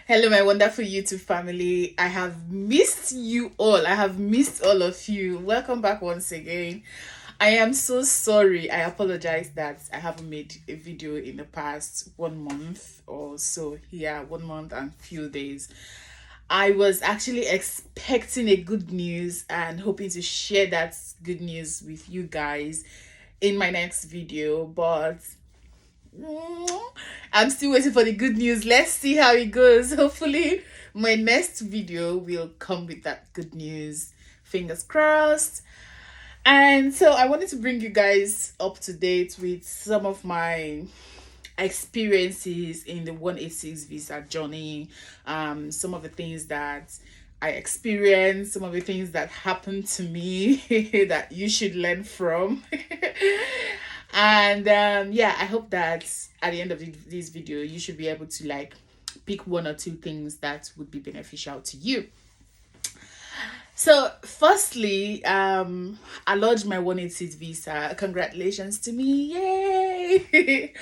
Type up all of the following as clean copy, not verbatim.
Hello, my wonderful YouTube family. I have missed you all. I have missed all of you. Welcome back once again. I am so sorry. I apologize that I haven't made a video in the past 1 month or so. Yeah, 1 month and few days. I was actually expecting a good news and hoping to share that good news with you guys in my next video, but I'm still waiting for the good news. Let's see how it goes. Hopefully, my next video will come with that good news. Fingers crossed. And so, I wanted to bring you guys up to date with some of my experiences in the 186 visa journey. Some of the things that I experienced, some of the things that happened to me that you should learn from. And yeah, I hope that at the end of this video you should be able to like pick one or two things that would be beneficial to you. So firstly, I lodged my 186 visa. Congratulations to me. Yay.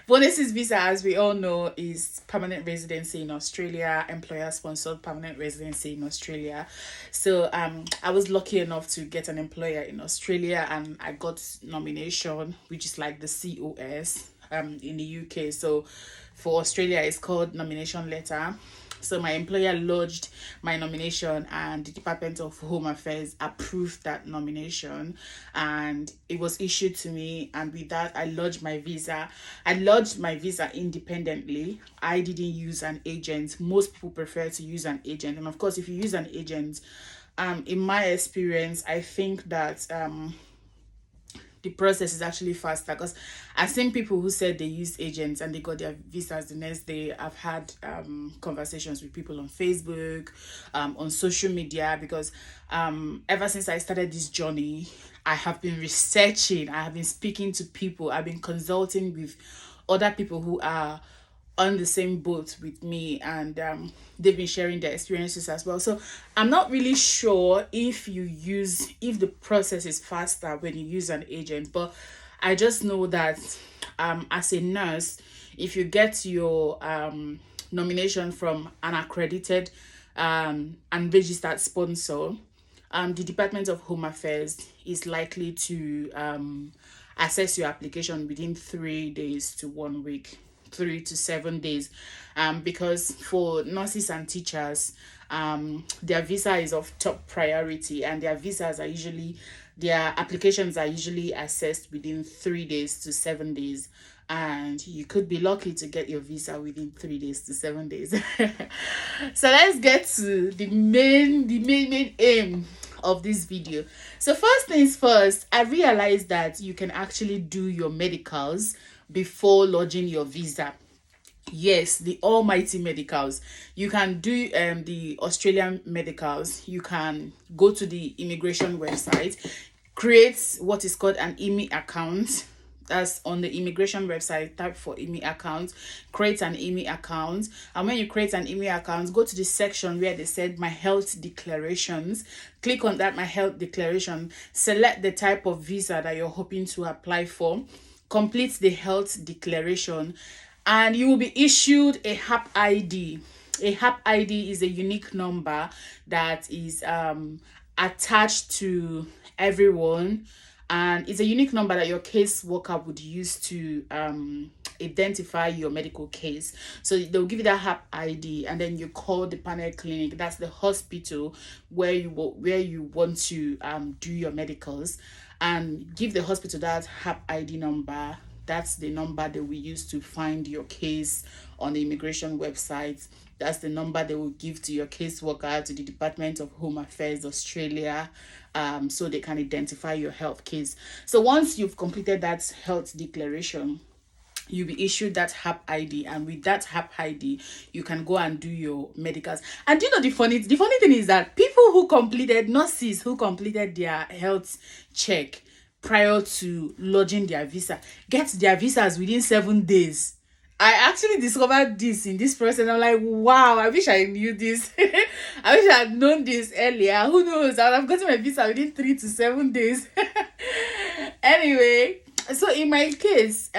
186 visa, as we all know, is permanent residency in Australia, employer sponsored permanent residency in Australia. So I was lucky enough to get an employer in Australia, and I got nomination, which is like the COS in the UK. So for Australia it's called nomination letter. So my employer lodged my nomination, and the Department of Home Affairs approved that nomination, and it was issued to me. And with that, I lodged my visa. I lodged my visa independently. I didn't use an agent. Most people prefer to use an agent, and of course, if you use an agent, in my experience, I think that the process is actually faster, because I've seen people who said they used agents and they got their visas the next day. I've had conversations with people on Facebook, on social media, because ever since I started this journey, I have been researching, I have been speaking to people, I've been consulting with other people who are on the same boat with me, and they've been sharing their experiences as well. So I'm not really sure if the process is faster when you use an agent, but I just know that as a nurse, if you get your nomination from an accredited and registered sponsor, the Department of Home Affairs is likely to assess your application within 3 days to 1 week, 3 to 7 days, because for nurses and teachers, their visa is of top priority, and their applications are usually assessed within 3 days to 7 days, and you could be lucky to get your visa within 3 days to 7 days. So let's get to the main aim of this video. So first things first, I realized that you can actually do your medicals before lodging your visa. Yes, the almighty medicals. You can do the Australian medicals. You can go to the immigration website, create what is called an IMI account. That's on the immigration website. Type for IMI account, create an IMI account, and when you create an IMI account, go to the section where they said my health declarations. Click on that my health declaration, select the type of visa that you're hoping to apply for, complete the health declaration, and you will be issued a HAP ID. A HAP ID is a unique number that is attached to everyone, and it's a unique number that your caseworker would use to identify your medical case. So they'll give you that HAP ID, and then you call the panel clinic. That's the hospital where you want to do your medicals, and give the hospital that HAP ID number. That's the number that we use to find your case on the immigration website. That's the number they will give to your caseworker, to the Department of Home Affairs Australia, so they can identify your health case. So once you've completed that health declaration, you'll be issued that HAP ID, and with that HAP ID, you can go and do your medicals. And you know, the funny thing is that nurses who completed their health check prior to lodging their visa get their visas within 7 days. I actually discovered this in this process. I'm like, wow, I wish I knew this. I wish I had known this earlier. Who knows? I would have gotten my visa within 3 to 7 days. Anyway, so in my case,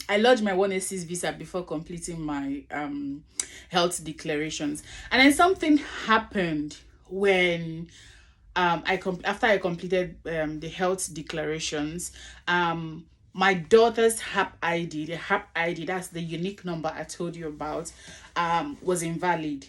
I lodged my 186 visa before completing my health declarations, and then something happened when after I completed the health declarations. My daughter's HAP ID, the HAP ID, that's the unique number I told you about, was invalid.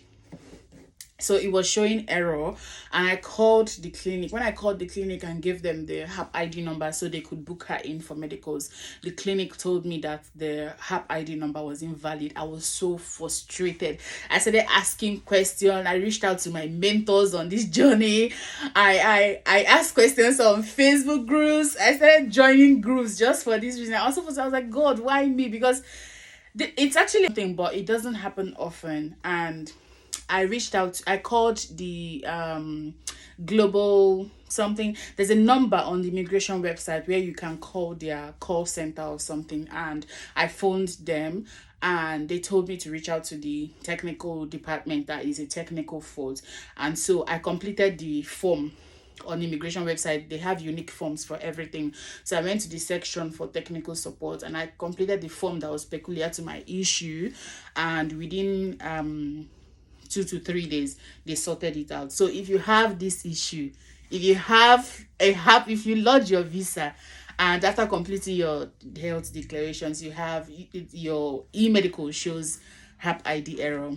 So it was showing error, and I called the clinic. When I called the clinic and gave them the HAP ID number so they could book her in for medicals, the clinic told me that the HAP ID number was invalid. I was so frustrated. I started asking questions. I reached out to my mentors on this journey. I asked questions on Facebook groups. I started joining groups just for this reason. I was like, God, why me? Because it's actually a thing, but it doesn't happen often. And I reached out, I called the global something. There's a number on the immigration website where you can call their call center or something, and I phoned them, and they told me to reach out to the technical department. That is a technical fault. And so I completed the form on the immigration website. They have unique forms for everything. So I went to the section for technical support, and I completed the form that was peculiar to my issue, and within 2 to 3 days they sorted it out. So if you have this issue, if you lodge your visa and after completing your health declarations, you have your e-medical shows HAP ID error,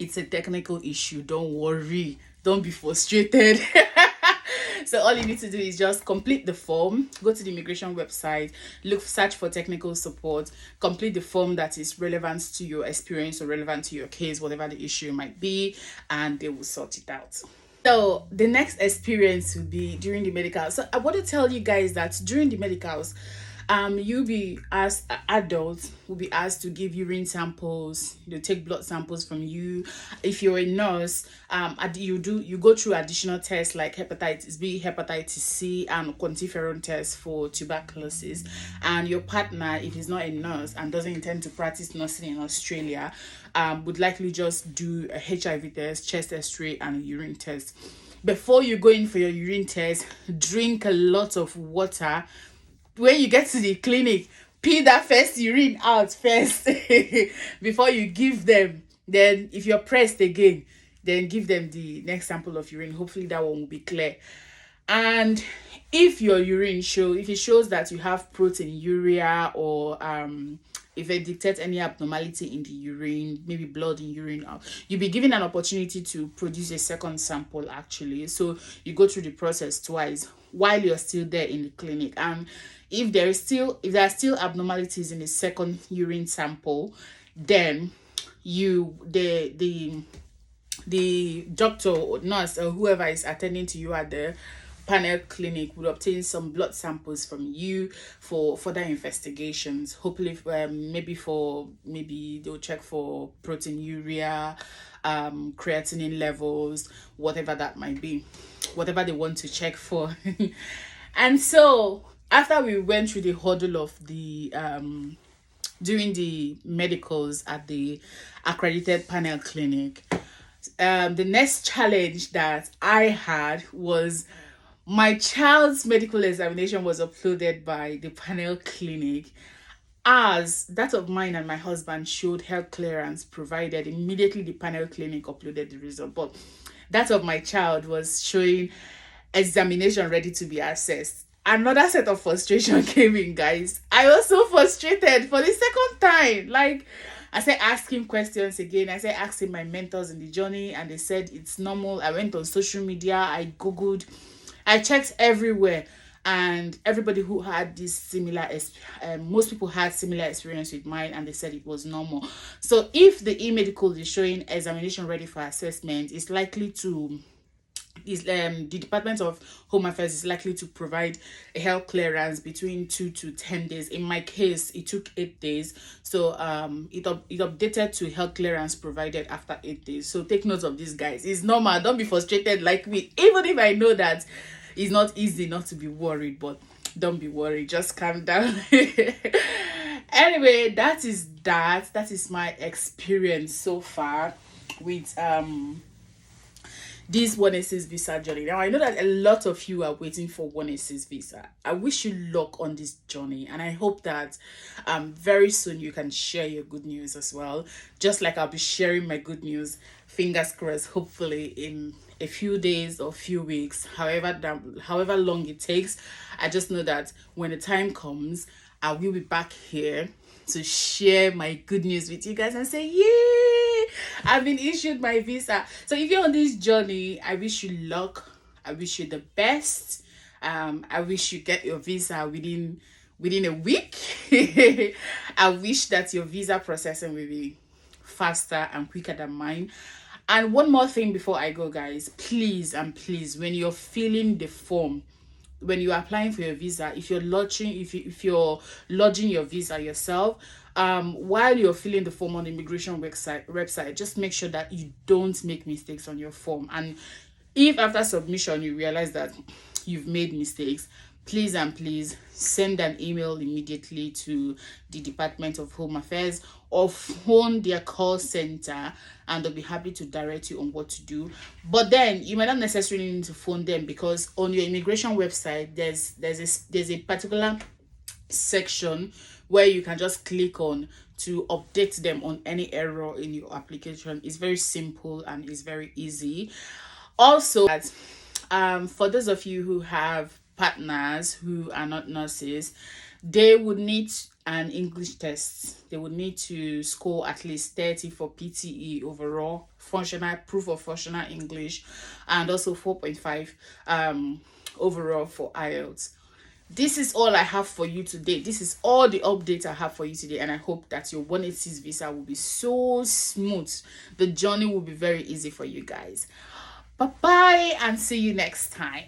it's a technical issue. Don't worry, don't be frustrated. So all you need to do is just complete the form, go to the immigration website, search for technical support, complete the form that is relevant to your experience or relevant to your case, whatever the issue might be, and they will sort it out. So the next experience will be during the medical. So I want to tell you guys that during the medicals, you'll be, as adults, will be asked to give urine samples, take blood samples from you. If you're a nurse, you go through additional tests like hepatitis B, hepatitis C, and quantiferon tests for tuberculosis. And your partner, if he's not a nurse and doesn't intend to practice nursing in Australia, would likely just do a HIV test, chest X-ray, and a urine test. Before you go in for your urine test, drink a lot of water. When you get to the clinic, pee that first urine out first before you give them. Then if you're pressed again, then give them the next sample of urine. Hopefully that one will be clear. And if your urine if it shows that you have proteinuria, or if it detects any abnormality in the urine, maybe blood in urine, you'll be given an opportunity to produce a second sample actually. So you go through the process twice while you're still there in the clinic. And if there are still abnormalities in the second urine sample, then the doctor or nurse or whoever is attending to you at the panel clinic would obtain some blood samples from you for further investigations. Hopefully, maybe they'll check for proteinuria, creatinine levels, whatever that might be, whatever they want to check for. And so after we went through the hurdle of the doing the medicals at the accredited panel clinic, the next challenge that I had was my child's medical examination was uploaded by the panel clinic, as that of mine and my husband showed health clearance provided. Immediately the panel clinic uploaded the result, but that of my child was showing examination ready to be assessed. Another set of frustration came in, guys. I was so frustrated for the second time. Like, I started asking questions again. I started asking my mentors in the journey, and they said it's normal. I went on social media, I googled, I checked everywhere, and everybody who had this most people had similar experience with mine, and they said it was normal. So if the e-medical is showing examination ready for assessment, it's likely to the Department of Home Affairs is likely to provide a health clearance between 2 to 10 days. In my case, it took 8 days. So it updated to health clearance provided after 8 days. So take note of this, guys. It's normal. Don't be frustrated like me. Even if I know that it's not easy not to be worried, but don't be worried. Just calm down. Anyway, that is my experience so far with this 186 visa journey. Now I know that a lot of you are waiting for 186 visa. I wish you luck on this journey, and I hope that very soon you can share your good news as well, just like I'll be sharing my good news, fingers crossed, hopefully in a few days or few weeks, however long it takes. I just know that when the time comes, I will be back here to share my good news with you guys and say, yay, I've been issued my visa. So if you're on this journey, I wish you luck. I wish you the best. I wish you get your visa within a week. I wish that your visa processing will be faster and quicker than mine. And one more thing before I go, guys, please and please, when you're filling the form, when you're applying for your visa, if you're lodging your visa yourself, while you're filling the form on the immigration website, just make sure that you don't make mistakes on your form. And if after submission you realize that you've made mistakes, please and please send an email immediately to the Department of Home Affairs or phone their call center, and they'll be happy to direct you on what to do. But then you might not necessarily need to phone them, because on your immigration website there's a particular section where you can just click on to update them on any error in your application. It's very simple and it's very easy. Also, for those of you who have partners who are not nurses, they would need an English test. They would need to score at least 30 for PTE overall, functional proof of functional English, and also 4.5 overall for IELTS. This is all I have for you today. This is all the updates I have for you today, and I hope that your 186 visa will be so smooth. The journey will be very easy for you guys. Bye bye, and see you next time.